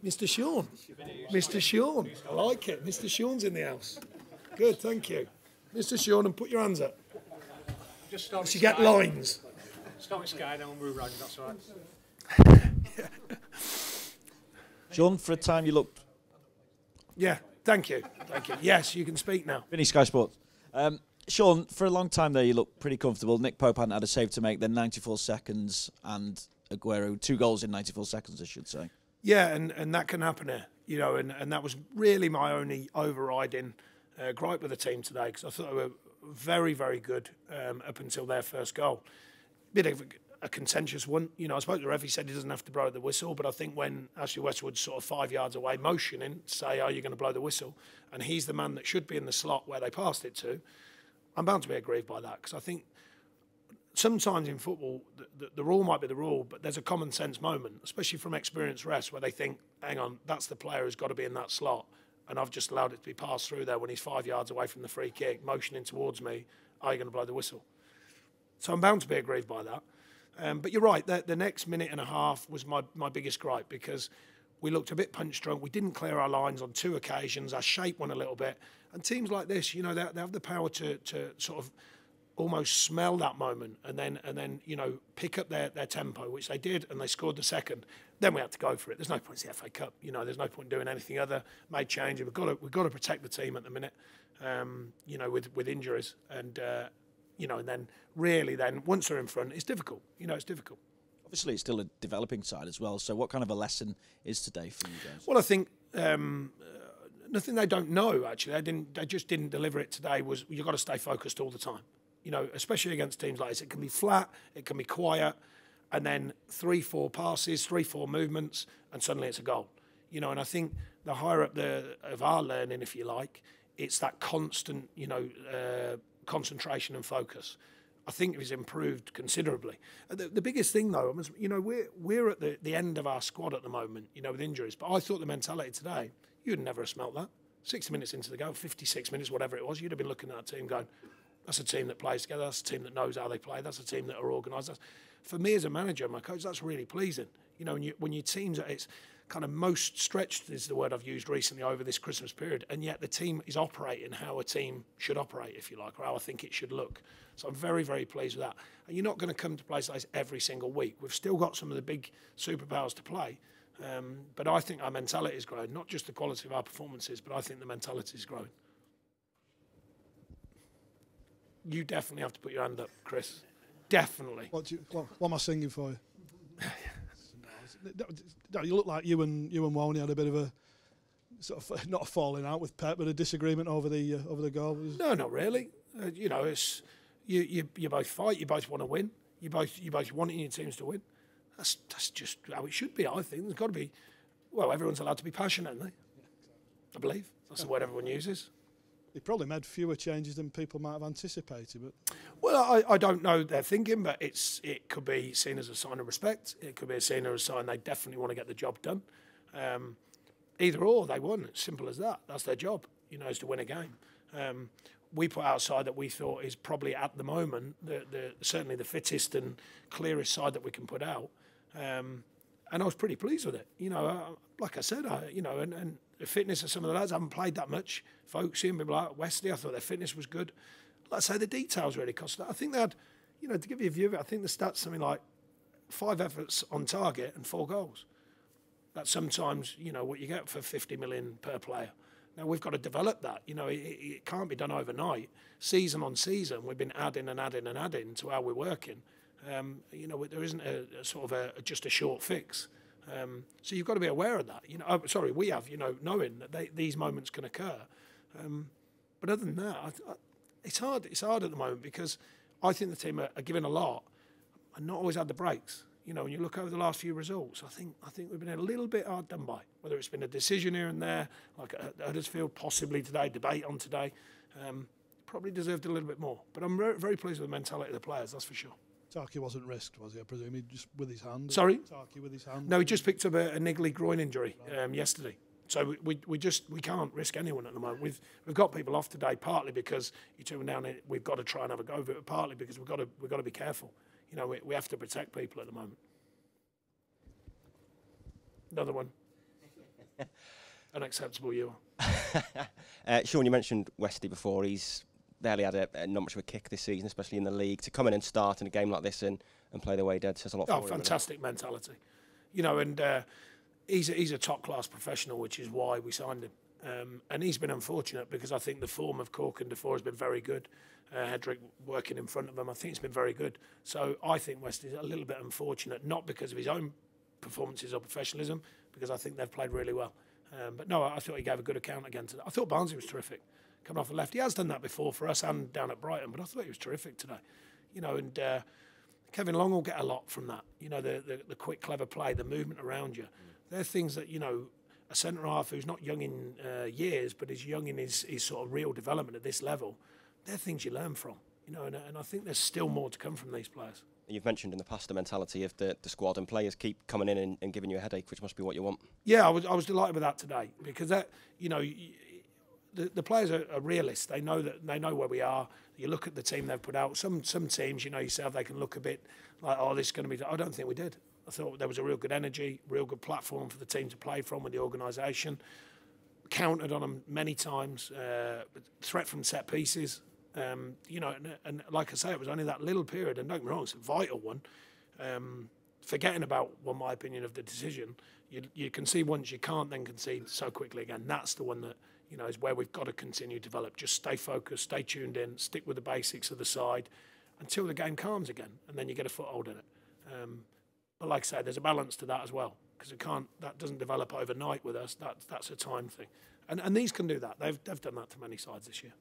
Mr. Sean. Mr. Sean. I like it. Mr. Sean's in the house. Good, thank you. Mr. Sean, and put your hands up. Just start So you get lines. Start with Sky, then we'll move around, that's all right. Sean, for a time you looked... Yeah, thank you. Thank you. Yes, you can speak now. Vinny, Sky Sports. Sean, for a long time there you looked pretty comfortable. Nick Pope hadn't had a save to make, then 94 seconds, and Aguero, 2 goals in 94 seconds, I should say. Yeah, and that can happen here, you know, and that was really my only overriding gripe with the team today, because I thought they were very, very good up until their first goal. Bit of a contentious one. You know, I spoke to the ref, he said he doesn't have to blow the whistle, but I think when Ashley Westwood's sort of 5 yards away motioning to say, are you going to blow the whistle? And he's the man that should be in the slot where they passed it to, I'm bound to be aggrieved by that, because I think sometimes in football, the rule might be the rule, but there's a common sense moment, especially from experienced refs, where they think, hang on, that's the player who's got to be in that slot, and I've just allowed it to be passed through there when he's 5 yards away from the free kick, motioning towards me, are you going to blow the whistle? So I'm bound to be aggrieved by that. But you're right, the next minute and a half was my biggest gripe, because we looked a bit punch drunk. We didn't clear our lines on 2 occasions. Our shape went a little bit. And teams like this, you know, they have the power to sort of almost smell that moment and then you know, pick up their tempo, which they did, and they scored the second. Then we had to go for it. There's no point in the FA Cup. You know, there's no point in doing anything other. Made change. We've got to protect the team at the minute, you know, with injuries. And, you know, and then really then once they're in front, it's difficult. You know, it's difficult. Obviously, it's still a developing side as well. So what kind of a lesson is today for you guys? Well, I think nothing they don't know, actually. They just didn't deliver it today. Was you've got to stay focused all the time. You know, especially against teams like this. It can be flat, it can be quiet, and then 3-4 passes, 3-4 movements, and suddenly it's a goal. You know, and I think the higher up of our learning, if you like, it's that constant, you know, concentration and focus. I think it's improved considerably. The biggest thing, though, you know, we're at the end of our squad at the moment, you know, with injuries. But I thought the mentality today, you'd never have smelt that. 60 minutes into the game, 56 minutes, whatever it was, you'd have been looking at that team going, that's a team that plays together, that's a team that knows how they play, that's a team that are organised. For me as a manager, my coach, that's really pleasing. You know, when your team's at its kind of most stretched is the word I've used recently over this Christmas period, and yet the team is operating how a team should operate, if you like, or how I think it should look. So I'm very, very pleased with that. And you're not going to come to places like this every single week. We've still got some of the big superpowers to play, but I think our mentality is growing, not just the quality of our performances, but I think the mentality is growing. You definitely have to put your hand up, Chris. Definitely. What am I singing for you? You look like you and Woan had a bit of a sort of not a falling out with Pep, but a disagreement over the goal. No, not really. You know, it's you both fight. You both want to win. You both want your teams to win. That's just how it should be. I think there's got to be. Well, everyone's allowed to be passionate, aren't they? I believe that's the word everyone uses. They probably made fewer changes than people might have anticipated. But well, I don't know their thinking, but it could be seen as a sign of respect. It could be seen as a sign they definitely want to get the job done. Either or, they won. It's simple as that. That's their job, you know, is to win a game. We put our side that we thought is probably at the moment certainly the fittest and clearest side that we can put out. And I was pretty pleased with it. You know, like I said, you know, and the fitness of some of the lads haven't played that much. Folks, seeing people like Wesley, I thought their fitness was good. Like I say, the details really cost that. I think they had, you know, to give you a view of it, I think the stats something like 5 efforts on target and 4 goals. That's sometimes, you know, what you get for 50 million per player. Now, we've got to develop that. You know, it can't be done overnight. Season on season, we've been adding and adding and adding to how we're working. You know, there isn't a sort of just a short fix. So you've got to be aware of that. You know, we have, you know, knowing that these moments can occur. But other than that, it's hard. It's hard at the moment because I think the team are giving a lot and not always had the breaks. You know, when you look over the last few results, I think we've been a little bit hard done by. Whether it's been a decision here and there, like at Huddersfield, possibly today, debate on today, probably deserved a little bit more. But I'm very, very pleased with the mentality of the players, that's for sure. Tarky wasn't risked, was he? I presume he just with his hand. Sorry? Tarky with his hand. No, he just picked up a niggly groin injury yesterday. So we can't risk anyone at the moment. We've got people off today partly because you turn down it. We've got to try and have a go of it, but partly because we've got to be careful. You know, we have to protect people at the moment. Another one. Unacceptable, you. Sean, you mentioned Westy before. He's barely had not much of a kick this season, especially in the league. To come in and start in a game like this and play the way he did says a lot for him. Fantastic mentality. You know, and he's a top-class professional, which is why we signed him. And he's been unfortunate because I think the form of Cork and Defoe has been very good. Hedrick working in front of him, I think it's been very good. So I think West is a little bit unfortunate, not because of his own performances or professionalism, because I think they've played really well. But no, I thought he gave a good account again today. I thought Barnsley was terrific, coming off the left. He has done that before for us and down at Brighton, but I thought he was terrific today. You know, and Kevin Long will get a lot from that. You know, the quick, clever play, the movement around you. They're things that, you know, a centre-half who's not young in years, but is young in his sort of real development at this level, they're things you learn from. You know, and I think there's still more to come from these players. You've mentioned in the past the mentality of the squad, and players keep coming in and giving you a headache, which must be what you want. Yeah, I was delighted with that today, because that, you know, the players are realists. They know where we are. You look at the team they've put out. Some teams, you know yourself, they can look a bit like, oh, this is going to be. I don't think we did. I thought there was a real good energy, real good platform for the team to play from with the organisation. Countered on them many times. Threat from set pieces. You know, and like I say, it was only that little period, and don't get me wrong, it's a vital one. Forgetting about, well, my opinion of the decision, you can see once, you can't then concede so quickly again. That's the one that, you know, is where we've got to continue to develop. Just stay focused, stay tuned in, stick with the basics of the side until the game calms again, and then you get a foothold in it. But like I say, there's a balance to that as well, because that doesn't develop overnight with us. That's a time thing, and these can do that. They've done that to many sides this year.